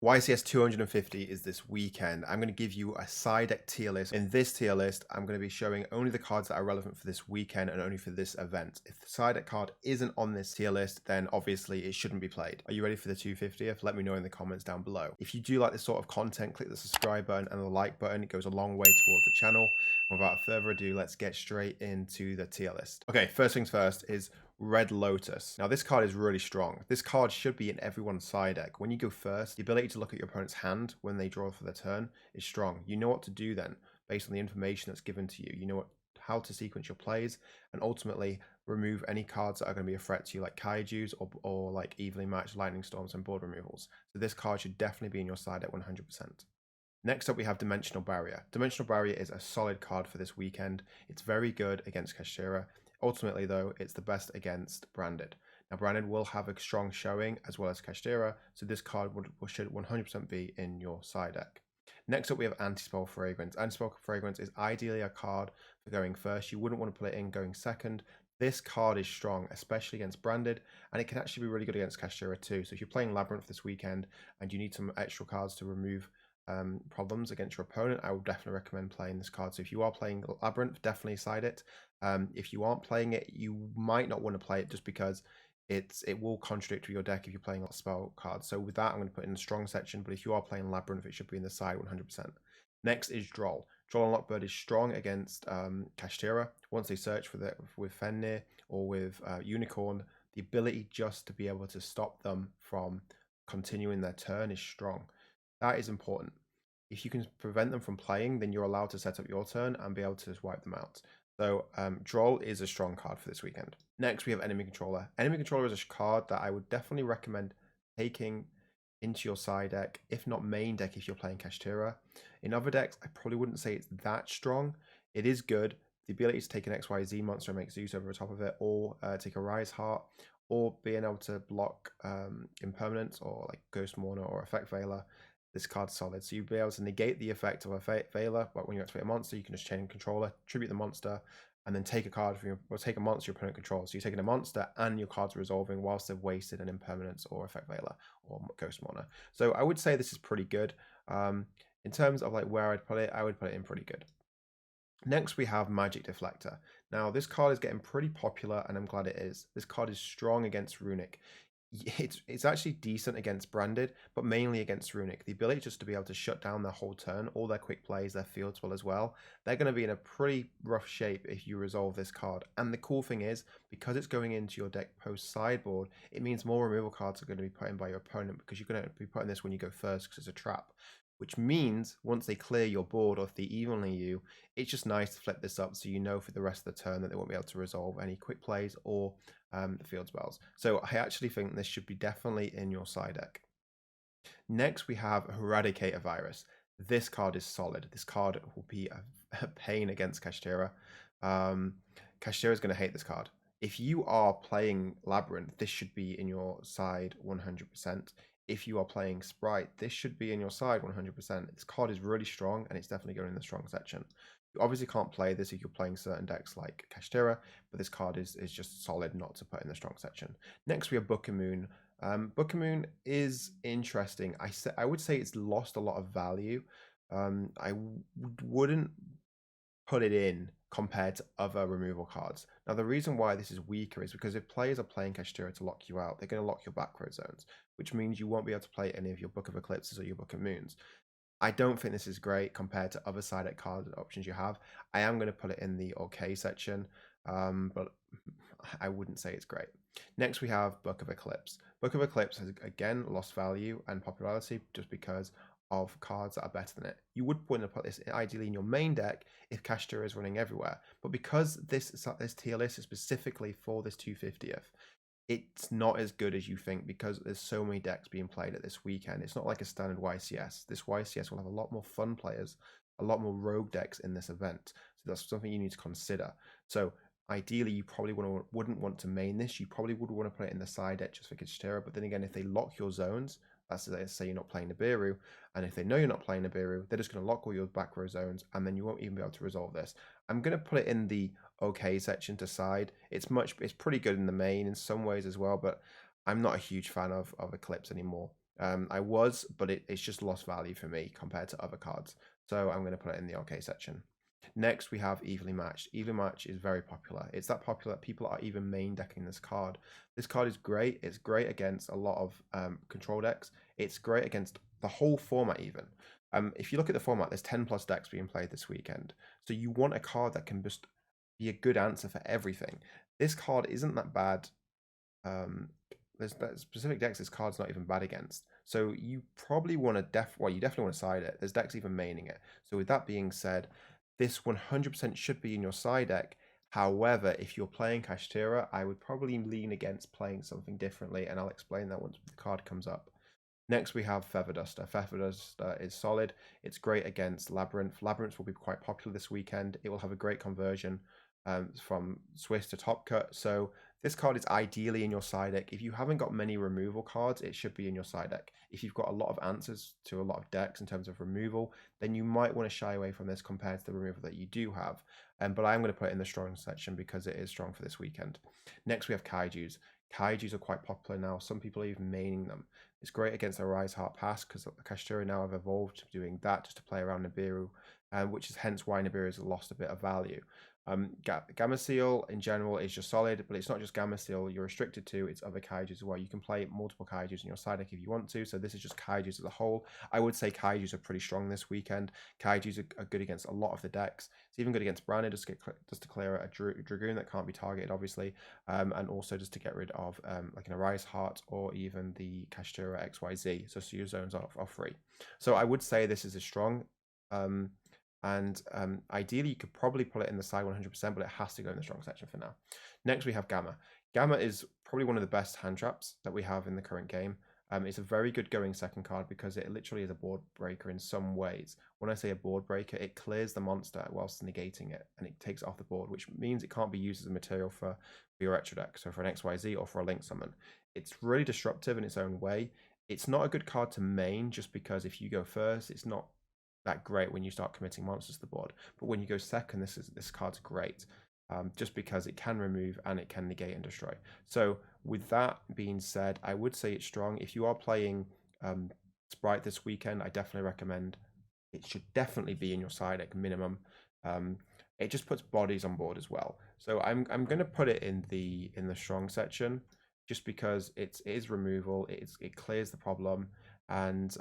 YCS 250 is this weekend. I'm going to give you a side deck tier list. In this tier list, I'm going to be showing only the cards that are relevant for this weekend and only for this event. If the side deck card isn't on this tier list, then obviously it shouldn't be played. Are you ready for the 250th? Let me know in the comments down below. If you do like this sort of content, click the subscribe button and the like button. It goes a long way towards the channel. And without further ado, let's get straight into the tier list. Okay, first things first is Red Lotus. Now this card is really strong. This card should be in everyone's side deck. When you go first, the ability to look at your opponent's hand when they draw for their turn is strong. You know what to do then based on the information that's given to you. You know how to sequence your plays and ultimately remove any cards that are going to be a threat to you, like kaijus or like evenly matched lightning storms and board removals. So this card should definitely be in your side deck 100%. Next up, we have Dimensional Barrier. Dimensional Barrier is a solid card for this weekend. It's very good against Kashtira. Ultimately, though, it's the best against Branded. Now, Branded will have a strong showing as well as Kashtira, so this card should 100% be in your side deck. Next up, we have Anti-Spell Fragrance. Anti-Spell Fragrance is ideally a card for going first. You wouldn't want to put it in going second. This card is strong, especially against Branded, and it can actually be really good against Kashtira too. So if you're playing Labyrinth this weekend and you need some extra cards to remove problems against your opponent, I would definitely recommend playing this card. So if you are playing Labyrinth, definitely side it. If you aren't playing it, you might not want to play it just because it will contradict with your deck if you're playing a spell card. So with that, I'm going to put in the strong section, but if you are playing Labyrinth, it should be in the side 100%. Next is Droll. Droll and Lockbird is strong against Kashtira. Once they search for with Fenrir or with Unicorn, the ability just to be able to stop them from continuing their turn is strong. That is important. If you can prevent them from playing, then you're allowed to set up your turn and be able to just wipe them out. So Droll is a strong card for this weekend. Next, we have Enemy Controller. Enemy Controller is a card that I would definitely recommend taking into your side deck, if not main deck if you're playing Kashtira. In other decks, I probably wouldn't say it's that strong. It is good. The ability to take an XYZ monster and make Zeus over the top of it, or take a Rise Heart, or being able to block Impermanence or like Ghost Mourner or Effect Veiler. This card's solid, so you'll be able to negate the effect of a Veiler, but when you activate a monster, you can just chain controller, tribute the monster, and then take a card from take a monster your opponent controls. So you're taking a monster and your card's resolving whilst they've wasted an Impermanence or Effect Veiler or Ghost Mourner. So I would say this is pretty good. In terms of like where I'd put it, I would put it in pretty good. Next, we have Magic Deflector. Now, this card is getting pretty popular, and I'm glad it is. This card is strong against Runick. It's actually decent against Branded, but mainly against Runick. The ability just to be able to shut down their whole turn, all their quick plays, their field spell as well. They're going to be in a pretty rough shape if you resolve this card. And the cool thing is, because it's going into your deck post sideboard, it means more removal cards are going to be put in by your opponent because you're going to be putting this when you go first because it's a trap. Which means once they clear your board or if they evenly you, it's just nice to flip this up so you know for the rest of the turn that they won't be able to resolve any quick plays or the field spells. So I actually think this should be definitely in your side deck. Next, we have Eradicator Virus. This card is solid. This card will be a pain against Kashtira. Kashtira is going to hate this card. If you are playing Labyrinth, this should be in your side 100%. If you are playing Spright, this should be in your side 100%. This card is really strong and it's definitely going in the strong section. You obviously can't play this if you're playing certain decks like Kashtira, but this card is just solid not to put in the strong section. Next, we have Book of Moon. Book of Moon is interesting. I would say it's lost a lot of value. I wouldn't put it in compared to other removal cards. Now, the reason why this is weaker is because if players are playing Kashtira to lock you out, they're going to lock your back row zones, which means you won't be able to play any of your Book of Eclipses or your Book of Moons. I don't think this is great compared to other side deck card options you have. I am going to put it in the okay section, but I wouldn't say it's great. Next, we have Book of Eclipse. Book of Eclipse has, again, lost value and popularity just because of cards that are better than it. You would want to put this ideally in your main deck if Kashtira is running everywhere. But because this tier list is specifically for this 250th, it's not as good as you think because there's so many decks being played at this weekend. It's not like a standard YCS. This YCS will have a lot more fun players, a lot more rogue decks in this event. So that's something you need to consider. So ideally, you probably wouldn't want to main this. You probably would want to put it in the side deck just for Kashtira. But then again, if they lock your zones, let's say you're not playing Nibiru, and if they know you're not playing Nibiru, they're just going to lock all your back row zones, and then you won't even be able to resolve this. I'm going to put it in the okay section to side. It's pretty good in the main in some ways as well, but I'm not a huge fan of Eclipse anymore. I was, but it's just lost value for me compared to other cards. So I'm going to put it in the OK section. Next, we have Evenly Matched. Evenly Matched is very popular. It's that popular that people are even main decking this card. This card is great. It's great against a lot of control decks. It's great against the whole format even. If you look at the format, there's 10 plus decks being played this weekend. So you want a card that can just be a good answer for everything. This card isn't that bad. There's specific decks this card's not even bad against. So you probably want to you definitely want to side it. There's decks even maining it. So with that being said, this 100% should be in your side deck. However, if you're playing Kashtira, I would probably lean against playing something differently, and I'll explain that once the card comes up. Next, we have Feather Duster. Feather Duster is solid. It's great against Labyrinth. Labyrinth will be quite popular this weekend. It will have a great conversion from Swiss to Top Cut. So this card is ideally in your side deck. If you haven't got many removal cards, it should be in your side deck. If you've got a lot of answers to a lot of decks in terms of removal, then you might want to shy away from this compared to the removal that you do have. But I'm going to put it in the strong section because it is strong for this weekend. Next, we have Kaijus. Kaijus are quite popular now. Some people are even maining them. It's great against a Rise Heart Pass because Kashtira now have evolved doing that just to play around Nibiru, which is hence why Nibiru has lost a bit of value. Gamma Seal in general is just solid, but it's not just Gamma Seal you're restricted to, it's other Kaijus as well. You can play multiple Kaijus in your side deck if you want to, so this is just Kaijus as a whole. I would say Kaijus are pretty strong this weekend. Kaijus are good against a lot of the decks. It's even good against Branded just to clear a Dragoon that can't be targeted, obviously, and also just to get rid of like an Arise Heart or even the Kashtira XYZ, so your zones are free. So I would say this is a strong. And ideally, you could probably pull it in the side 100%, but it has to go in the strong section for now. Next, we have Gamma. Gamma is probably one of the best hand traps that we have in the current game. It's a very good going second card because it literally is a board breaker in some ways. When I say a board breaker, it clears the monster whilst negating it, and it takes it off the board, which means it can't be used as a material for your retro deck, so for an XYZ or for a Link Summon. It's really disruptive in its own way. It's not a good card to main just because if you go first, it's not that great when you start committing monsters to the board, but when you go second, this card's great, just because it can remove and it can negate and destroy. So with that being said, I would say it's strong. If you are playing Spright this weekend, I definitely recommend it. Should definitely be in your side deck minimum. It just puts bodies on board as well. So I'm going to put it in the strong section just because it is removal. It clears the problem, and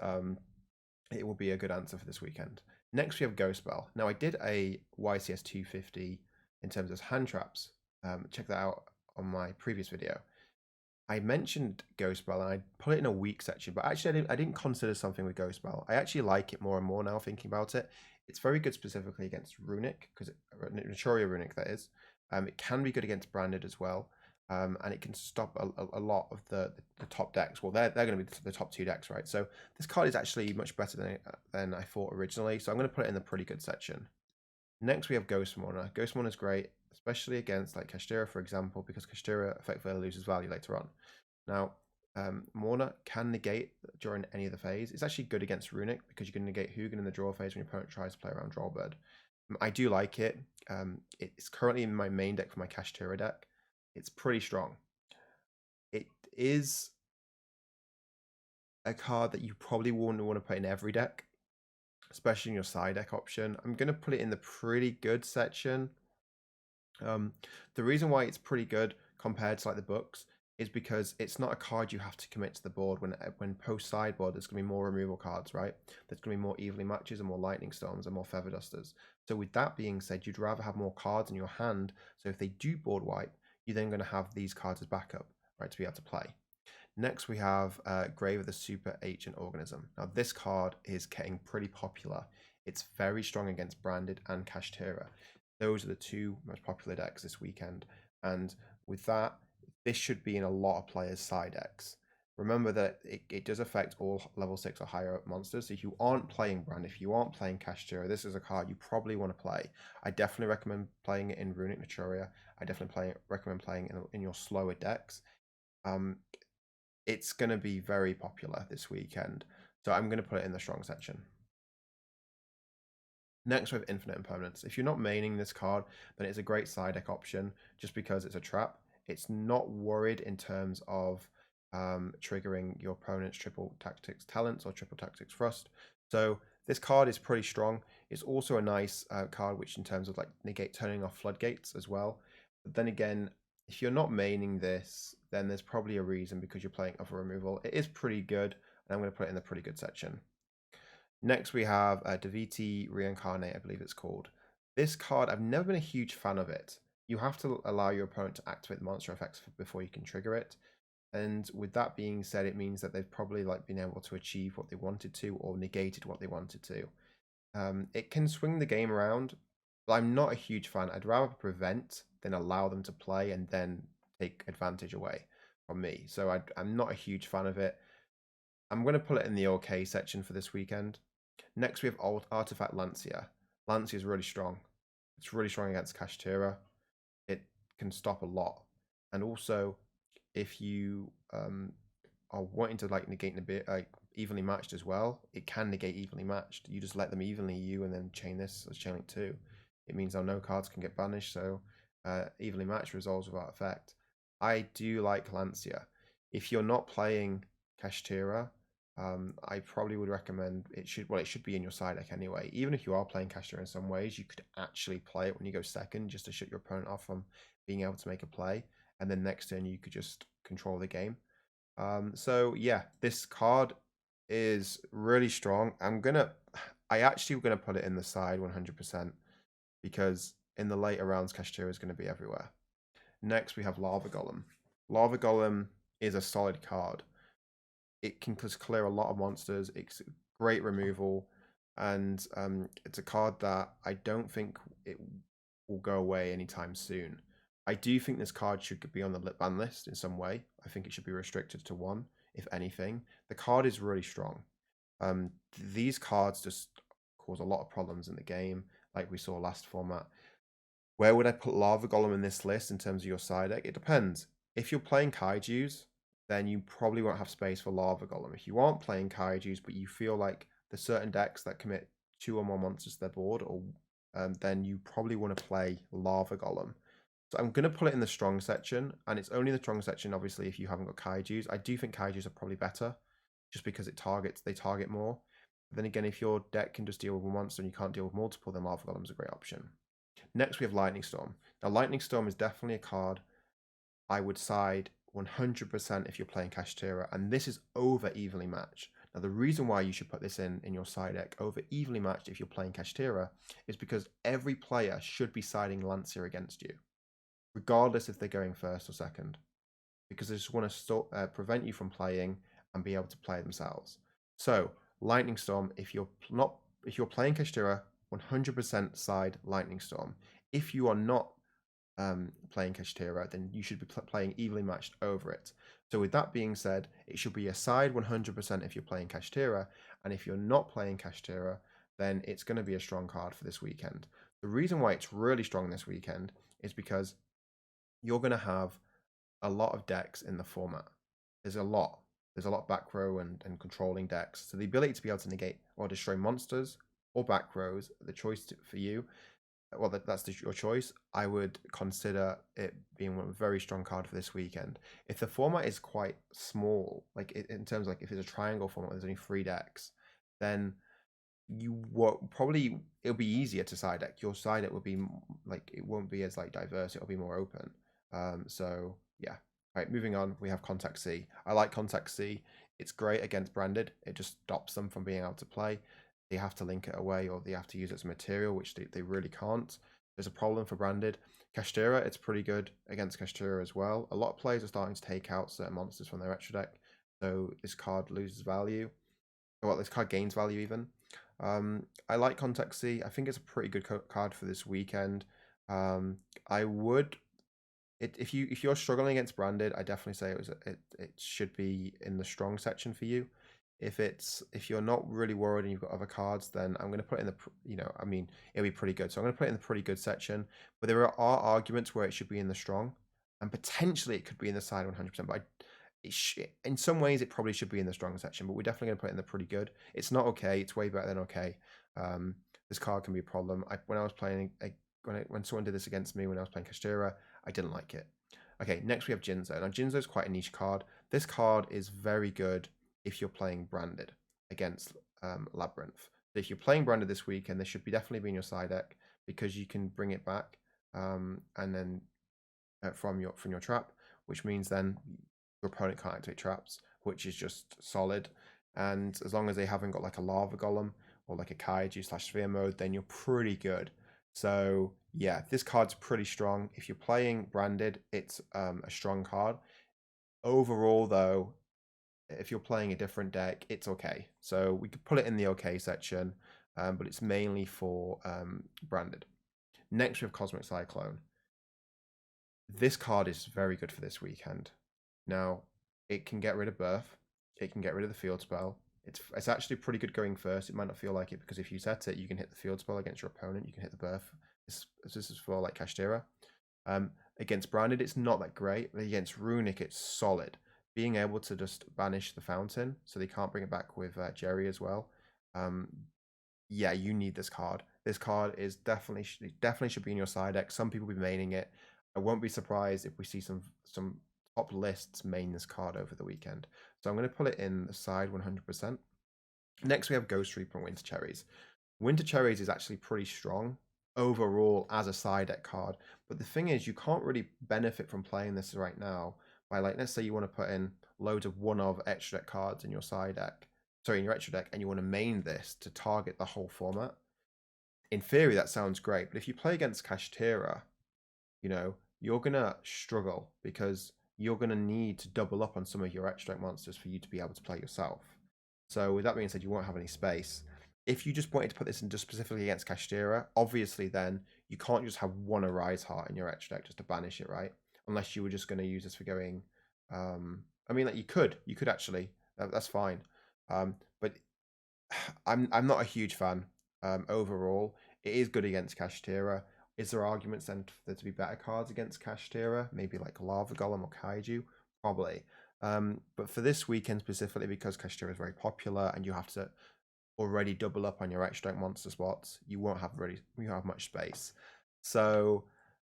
it will be a good answer for this weekend. Next, we have Ghost Bell. Now, I did a YCS 250 in terms of hand traps. Check that out on my previous video. I mentioned Ghost Bell and I put it in a weak section, but actually I didn't consider something with Ghost Bell. I actually like it more and more now thinking about it. It's very good specifically against Runick, because Naturia Runick that is. It can be good against Branded as well. And it can stop a lot of the top decks. Well, they're going to be the top two decks, right? So this card is actually much better than I thought originally. So I'm going to put it in the pretty good section. Next, we have Ghost Mourner. Ghost Mourner is great, especially against like Kashtira, for example, because Kashtira effectively loses value later on. Now, Mourner can negate during any of the phase. It's actually good against Runick because you can negate Hugin in the draw phase when your opponent tries to play around Drawbird. I do like it. It's currently in my main deck for my Kashtira deck. It's pretty strong. It is a card that you probably wouldn't want to put in every deck, especially in your side deck option. I'm going to put it in the pretty good section. The reason why it's pretty good compared to like the books is because it's not a card you have to commit to the board. When post sideboard, there's going to be more removal cards, right? There's going to be more Evenly Matches and more Lightning Storms and more Feather Dusters. So with that being said, you'd rather have more cards in your hand. So if they do board wipe, you're then going to have these cards as backup, right, to be able to play. Next, we have Grave of the Super Ancient Organism. Now, this card is getting pretty popular. It's very strong against Branded and Kashtira. Those are the two most popular decks this weekend. And with that, this should be in a lot of players' side decks. Remember that it does affect all level 6 or higher monsters. So if you aren't playing Brand, if you aren't playing Kashtira, this is a card you probably want to play. I definitely recommend playing it in Runick Naturia. I definitely recommend playing it in your slower decks. It's going to be very popular this weekend. So I'm going to put it in the strong section. Next, we have Infinite Impermanence. If you're not maining this card, then it's a great side deck option just because it's a trap. It's not worried in terms of triggering your opponent's triple tactics talents or triple tactics thrust. So this card is pretty strong. It's also a nice card which in terms of like negate turning off floodgates as well. But then again, if you're not maining this, then there's probably a reason because you're playing other removal. It is pretty good, and I'm going to put it in the pretty good section. Next we have Daviti Reincarnate, I believe it's called. This card, I've never been a huge fan of it. You have to allow your opponent to activate the monster effects before you can trigger it. And with that being said, it means that they've probably like been able to achieve what they wanted to or negated what they wanted to. It can swing the game around, but I'm not a huge fan. I'd rather prevent than allow them to play and then take advantage away from me. So I'm not a huge fan of it. I'm going to put it in the OK section for this weekend. Next, we have Artifact Lancia. Lancia is really strong. It's really strong against Kashtira. It can stop a lot. And also, if you are wanting to like negate a bit evenly matched as well, it can negate evenly matched. You just let them evenly you and then chain this as chain link 2. It means that no cards can get banished, so evenly matched resolves without effect. I do like Lancia. If you're not playing Kashtira, I probably would recommend it should be in your side deck anyway. Even if you are playing Kashtira in some ways, you could actually play it when you go second just to shut your opponent off from being able to make a play. And then next turn you could just control the game. So yeah, this card is really strong. I actually gonna put it in the side 100% because in the later rounds, Kashtira is going to be everywhere. Next, we have Lava Golem. Lava Golem is a solid card. It can just clear a lot of monsters. It's great removal, and it's a card that I don't think it will go away anytime soon. I do think this card should be on the lit ban list in some way. I think it should be restricted to 1, if anything. The card is really strong. These cards just cause a lot of problems in the game, like we saw last format. Where would I put Lava Golem in this list in terms of your side deck? It depends. If you're playing Kaijus, then you probably won't have space for Lava Golem. If you aren't playing Kaijus, but you feel like there's certain decks that commit 2 or more monsters to their board, or then you probably want to play Lava Golem. So I'm going to put it in the strong section, and it's only the strong section, obviously, if you haven't got Kaijus. I do think Kaijus are probably better, just because they target more. But then again, if your deck can just deal with one monster and you can't deal with multiple, then Lava Golem's a great option. Next, we have Lightning Storm. Now, Lightning Storm is definitely a card I would side 100% if you're playing Kashtira, and this is over evenly matched. Now, the reason why you should put this in your side deck over evenly matched if you're playing Kashtira is because every player should be siding Lancia against you, regardless if they're going first or second, because they just want to prevent you from playing and be able to play themselves. So, Lightning Storm, if you're playing Kashtira, 100% side Lightning Storm. If you are not playing Kashtira, then you should be playing evenly matched over it. So with that being said, it should be a side 100% if you're playing Kashtira, and if you're not playing Kashtira, then it's going to be a strong card for this weekend. The reason why it's really strong this weekend is because you're going to have a lot of decks in the format. There's a lot back row and controlling decks. So the ability to be able to negate or destroy monsters or back rows, the choice for you, well, that's your choice. I would consider it being a very strong card for this weekend. If the format is quite small, like in terms of like if it's a triangle format, there's only 3 decks, then it'll be easier to side deck. Your side deck will be like, it won't be as like diverse. It'll be more open. So yeah. All right, moving on, we have Contact C. I like Contact C. It's great against branded. It just stops them from being able to play. They have to link it away, or they have to use it as material, which they really can't. There's a problem for branded. Kashtira, it's pretty good against Kashtira as well. A lot of players are starting to take out certain monsters from their extra deck, so this card loses value. Well, this card gains value even. I like Contact C. I think it's a pretty good card for this weekend. I would, if you're struggling against branded, I definitely say it should be in the strong section for you. If you're not really worried and you've got other cards, then I'm going to put it in the, it'll be pretty good. So I'm going to put it in the pretty good section. But there are arguments where it should be in the strong, and potentially it could be in the side 100%. But in some ways, it probably should be in the strong section. But we're definitely going to put it in the pretty good. It's not okay. It's way better than okay. This card can be a problem. When I was playing, when someone did this against me when I was playing Kashtira, I didn't like it. Okay, next we have Jinzo. Now, Jinzo is quite a niche card. This card is very good if you're playing Branded against Labyrinth. So if you're playing Branded this weekend, this should definitely be in your side deck because you can bring it back and then from your trap, which means then your opponent can't activate traps, which is just solid. And as long as they haven't got like a lava golem or like a kaiju / sphere mode, then you're pretty good. So yeah, this card's pretty strong. If you're playing Branded, it's a strong card. Overall, though, if you're playing a different deck, it's okay. So we could put it in the okay section, but it's mainly for Branded. Next, we have Cosmic Cyclone. This card is very good for this weekend. Now, it can get rid of Birth. It can get rid of the field spell. It's actually pretty good going first. It might not feel like it because if you set it, you can hit the field spell against your opponent. You can hit the Birth. This is for like Kashtira. Against Branded, it's not that great, but against Runick, it's solid. Being able to just banish the fountain so they can't bring it back with Jerry as well. Yeah, you need this card. This card is definitely should be in your side deck. Some people will be maining it. I won't be surprised if we see some top lists main this card over the weekend. So I'm going to put it in the side 100%. Next, we have Ghost Reaper and Winter Cherries. Winter Cherries is actually pretty strong overall as a side deck card. But the thing is, you can't really benefit from playing this right now by, like, let's say you want to put in loads of one-of extra deck cards in your side deck, sorry, in your extra deck, and you want to main this to target the whole format. In theory, that sounds great. But if you play against Kashtira, you know, you're going to struggle because you're going to need to double up on some of your extra deck monsters for you to be able to play yourself. So with that being said, you won't have any space. If you just wanted to put this in just specifically against Kashtira, obviously then you can't just have one Arise Heart in your extra deck just to banish it, right? Unless you were just going to use this for going... I mean, like you could actually. That's fine. But I'm not a huge fan overall. It is good against Kashtira. Is there arguments then for there to be better cards against Kashtira? Maybe like Lava Golem or Kaiju? Probably. But for this weekend specifically, because Kashtira is very popular and you have to already double up on your extra monster spots, you won't have much space. So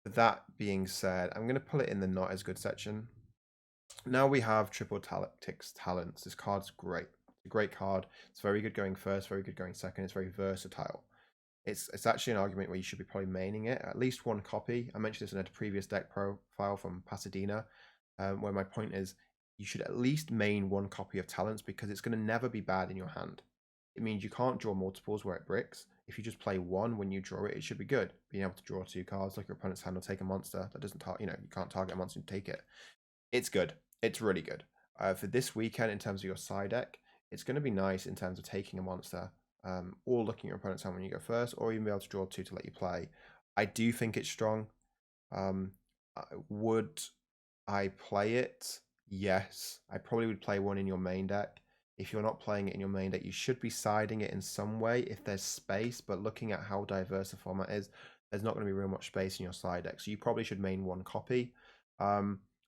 that being said, I'm going to put it in the not as good section. Now we have Triple Tactics Talents. This card's great. It's a great card. It's very good going first, very good going second. It's very versatile. It's actually an argument where you should be probably maining it. At least one copy. I mentioned this in a previous deck profile from Pasadena, where my point is you should at least main one copy of Talents because it's going to never be bad in your hand. It means you can't draw multiples where it bricks. If you just play one when you draw it, it should be good. Being able to draw two cards like your opponent's hand will take a monster that doesn't target, you can't target a monster and take it. It's good. It's really good. For this weekend, in terms of your side deck, it's going to be nice in terms of taking a monster or looking at your opponent's hand when you go first, or even be able to draw two to let you play. I do think it's strong. Would I play it? Yes. I probably would play one in your main deck. If you're not playing it in your main deck, you should be siding it in some way if there's space, but looking at how diverse the format is, there's not going to be real much space in your side deck. So you probably should main one copy.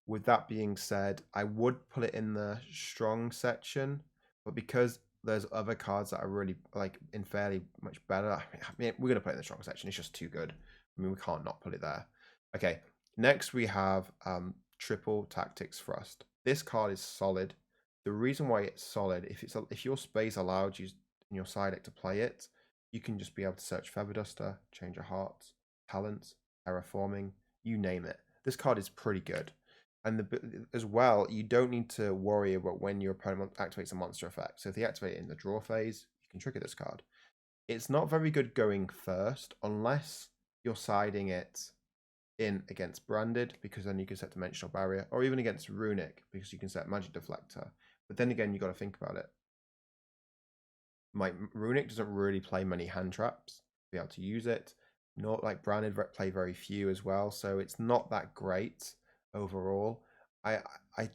With that being said, I would put it in the strong section, but because there's other cards that are really like in fairly much better, I mean we're gonna put it in the strong section. It's just too good. I mean, we can't not put it there. Okay, next we have Triple Tactics Thrust. This card is solid. The reason why it's solid, if your space allowed you in your side deck to play it, you can just be able to search Feather Duster, Change of Hearts, Talents, Terraforming, you name it. This card is pretty good. And as well, you don't need to worry about when your opponent activates a monster effect. So if they activate it in the draw phase, you can trigger this card. It's not very good going first unless you're siding it in against Branded, because then you can set Dimensional Barrier, or even against Runick, because you can set Magic Deflector. But then again, you got to think about it. Runick doesn't really play many hand traps to be able to use it. Not like Branded play very few as well, so it's not that great overall. I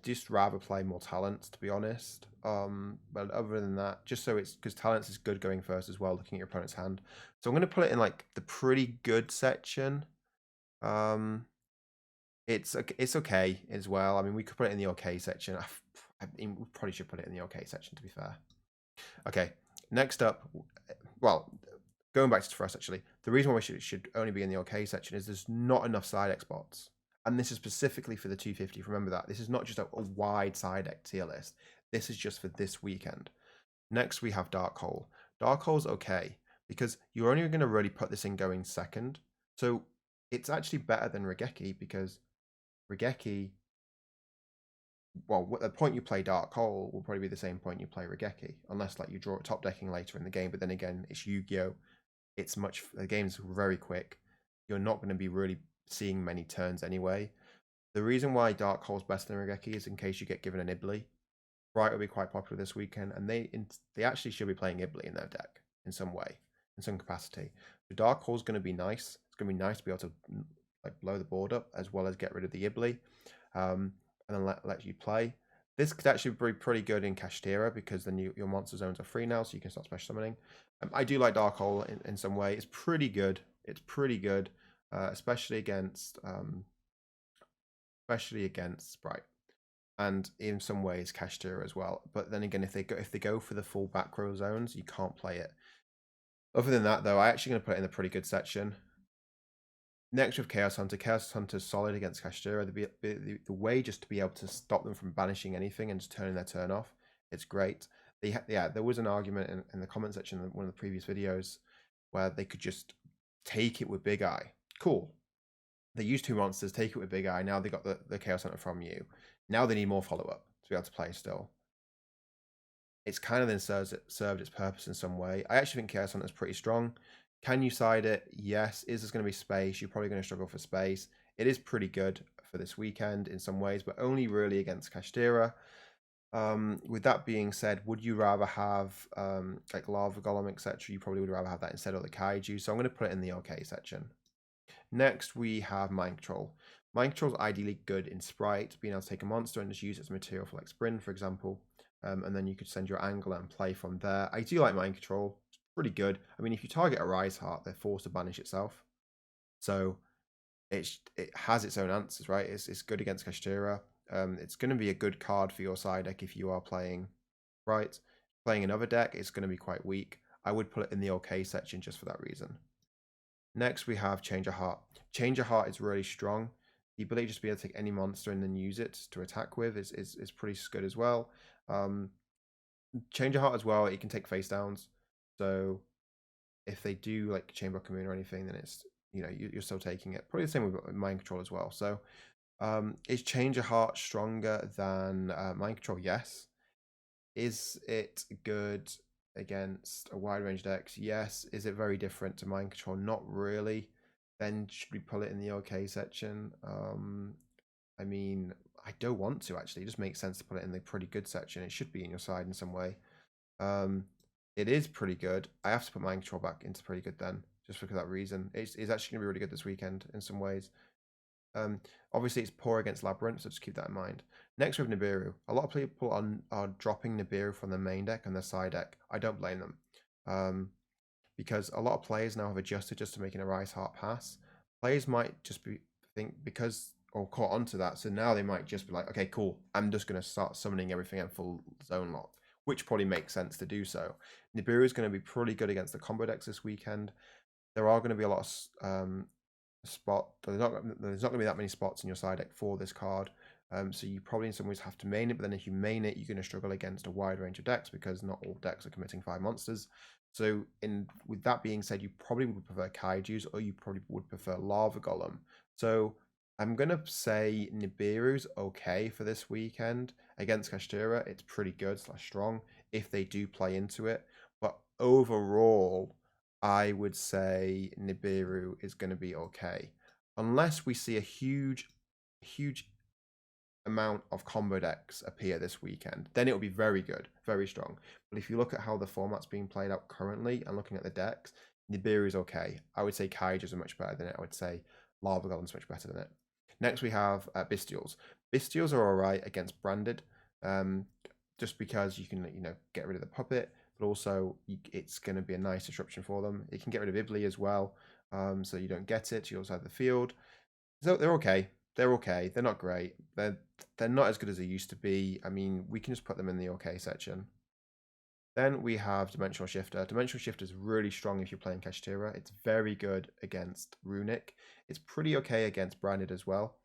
just rather play more Talents, to be honest. But other than that, just so it's because Talents is good going first as well, looking at your opponent's hand. So I'm going to put it in like the pretty good section. It's okay as well. I mean, we could put it in the okay section. I mean, we probably should put it in the okay section, to be fair. Okay, next up, well, going back to Thrust, actually, the reason why we should only be in the okay section is there's not enough side X spots. And this is specifically for the 250. Remember that. This is not just a wide side deck tier list. This is just for this weekend. Next, we have Dark Hole. Dark Hole's okay, because you're only going to really put this in going second. So it's actually better than Regeki, because Regeki, well, at the point you play Dark Hole will probably be the same point you play Regeki, unless like you draw top decking later in the game. But then again, it's Yu-Gi-Oh! The game's very quick. You're not going to be really seeing many turns anyway. The reason why Dark Hole's better than Regeki is in case you get given an Ibli. Spright will be quite popular this weekend, and they actually should be playing Ibli in their deck in some way, in some capacity. So Dark Hole's going to be nice. It's going to be nice to be able to like blow the board up as well as get rid of the Ibli, and then let you play. This could actually be pretty good in Kashtira, because then your monster zones are free now, so you can start special summoning. I do like Dark Hole in some way. It's pretty good. It's pretty good, especially against Spright, and in some ways Kashtira as well. But then again, if they go for the full back row zones, you can't play it. Other than that, though, I'm actually going to put it in a pretty good section. Next, with Chaos Hunter. Chaos Hunter's solid against Kashtira. The way just to be able to stop them from banishing anything and just turning their turn off, it's great. There was an argument in the comment section in one of the previous videos where they could just take it with Big Eye. Cool. They used 2 monsters, take it with Big Eye. Now they got the Chaos Hunter from you. Now they need more follow-up to be able to play still. It's kind of then served its purpose in some way. I actually think Chaos Hunter is pretty strong. Can you side it? Yes. Is there going to be space? You're probably going to struggle for space. It is pretty good for this weekend in some ways, but only really against Kashtira. With that being said, would you rather have like Lava Golem, etc.? You probably would rather have that instead of the Kaiju. So I'm going to put it in the OK section. Next, we have Mind Control. Mind Control is ideally good in Spright, being able to take a monster and just use it as material for like Sprint, for example. And then you could send your angle and play from there. I do like Mind Control. It's pretty good. I mean, if you target a Rise Heart, they're forced to banish itself. So it has its own answers, right? It's good against Kashtira. It's going to be a good card for your side deck if you are playing right. Playing another deck, it's going to be quite weak. I would put it in the OK section just for that reason. Next, we have Change of Heart. Change of Heart is really strong. The ability just to be able to take any monster and then use it to attack with is pretty good as well. Change of Heart as well, it can take face downs. So if they do like Chamber of Commune or anything, then it's, you're still taking it. Probably the same with Mind Control as well. So is Change of Heart stronger than Mind Control? Yes. Is it good against a wide range decks? Yes. Is it very different to Mind Control? Not really. Then should we pull it in the OK section? I mean, I don't want to actually. It just makes sense to put it in the pretty good section. It should be in your side in some way. It is pretty good. I have to put Mind Control back into pretty good then, just for that reason. It's actually going to be really good this weekend in some ways. Obviously, it's poor against Labyrinth, so just keep that in mind. Next, we have Nibiru. A lot of people are dropping Nibiru from their main deck and their side deck. I don't blame them, because a lot of players now have adjusted just to making a Rise Heart pass. Players might just or caught onto that, so now they might just be like, okay, cool, I'm just going to start summoning everything at full zone lock, which probably makes sense to do so. Nibiru is going to be pretty good against the combo decks this weekend. There are going to be a lot of there's not going to be that many spots in your side deck for this card, so you probably in some ways have to main it, but then if you main it, you're going to struggle against a wide range of decks because not all decks are committing 5 monsters. So with that being said, you probably would prefer Kaijus, or you probably would prefer Lava Golem. So I'm going to say Nibiru's okay for this weekend. Against Kashtira, it's pretty good / strong if they do play into it. But overall, I would say Nibiru is going to be okay. Unless we see a huge amount of combo decks appear this weekend, then it will be very good, very strong. But if you look at how the format's being played out currently and looking at the decks, Nibiru is okay. I would say Kaijus are much better than it. I would say Lava Golem's much better than it. Next, we have Bestials. Bestials are all right against Branded, just because you can, get rid of the puppet, but also it's going to be a nice disruption for them. You can get rid of Ibli as well, so you don't get it. You also have the field. So they're okay. They're okay. They're not great. They're not as good as they used to be. I mean, we can just put them in the okay section. Then we have Dimensional Shifter. Dimensional Shifter is really strong if you're playing Kashtira. It's very good against Runick. It's pretty okay against Branded as well.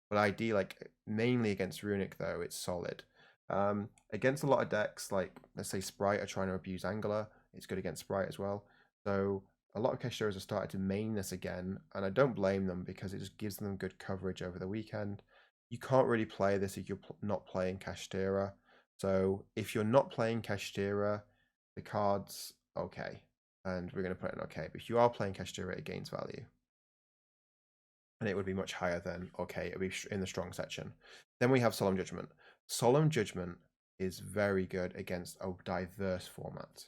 But ID, like mainly against Runick though, it's solid. Against a lot of decks, like let's say Spright are trying to abuse Angler, it's good against Spright as well. So a lot of Kashtiras have started to main this again, and I don't blame them because it just gives them good coverage over the weekend. You can't really play this if you're not playing Kashtira. So if you're not playing Kashtira, the card's okay, and we're going to put it in okay. But if you are playing Kashtira, it gains value, and it would be much higher than okay. It would be in the strong section. Then we have Solemn Judgment. Solemn Judgment is very good against a diverse format.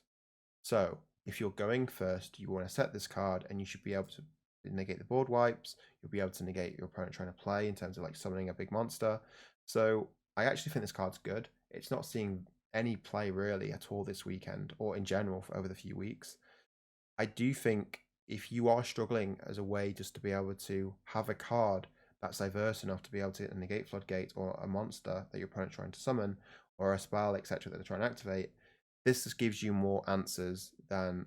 So if you're going first, you want to set this card, and you should be able to negate the board wipes. You'll be able to negate your opponent trying to play in terms of like summoning a big monster. So I actually think this card's good. It's not seeing any play really at all this weekend or in general for over the few weeks. I do think if you are struggling as a way just to be able to have a card that's diverse enough to be able to negate Floodgate or a monster that your opponent's trying to summon, or a spell, etc., that they're trying to activate, this just gives you more answers than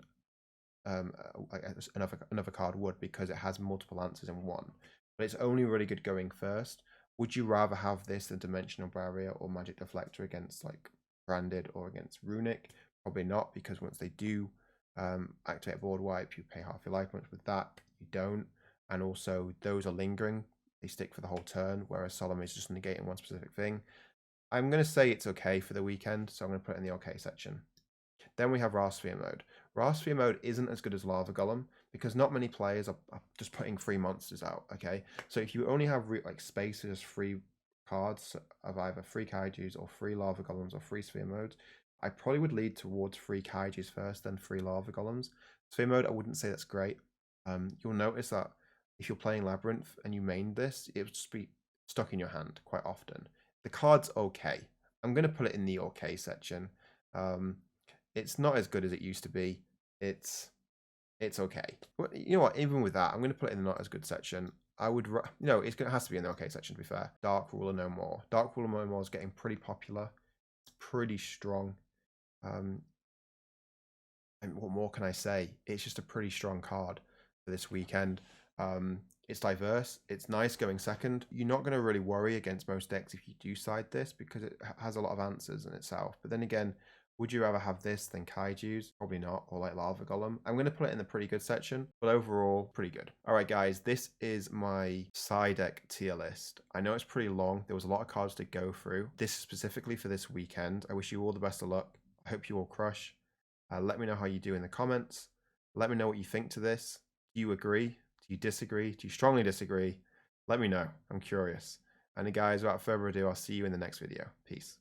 another card would, because it has multiple answers in one. But it's only really good going first. Would you rather have this than Dimensional Barrier or Magic Deflector against like Branded or against Runick? Probably not, because once they do activate a board wipe, you pay half your life points. With that, you don't. And also, those are lingering. They stick for the whole turn, whereas Solemn is just negating one specific thing. I'm going to say it's okay for the weekend, so I'm going to put it in the okay section. Then we have Rasphere mode. Rasphere mode isn't as good as Lava Golem because not many players are just putting free monsters out, okay? So if you only have like spaces, free cards of either free Kaijus or free Lava Golems or free Sphere modes, I probably would lead towards free Kaijus first, then free Lava Golems. Sphere mode, I wouldn't say that's great. You'll notice that if you're playing Labyrinth and you main this, it would just be stuck in your hand quite often. The card's okay. I'm going to put it in the okay section. It's not as good as it used to be. It's okay. But you know what? Even with that, I'm going to put it in the not as good section. I would, it has to be in the okay section, to be fair. Dark Ruler No More. Dark Ruler No More is getting pretty popular. It's pretty strong. And what more can I say? It's just a pretty strong card for this weekend. It's diverse. It's nice going second. You're not going to really worry against most decks if you do side this, because it has a lot of answers in itself. But then again, would you rather have this than Kaijus? Probably not, or like Lava Golem. I'm going to put it in the pretty good section, but overall, pretty good. All right, guys, this is my side deck tier list. I know it's pretty long. There was a lot of cards to go through. This is specifically for this weekend. I wish you all the best of luck. I hope you all crush. Let me know how you do in the comments. Let me know what you think to this. Do you agree? Do you disagree? Do you strongly disagree? Let me know. I'm curious. And guys, without further ado, I'll see you in the next video. Peace.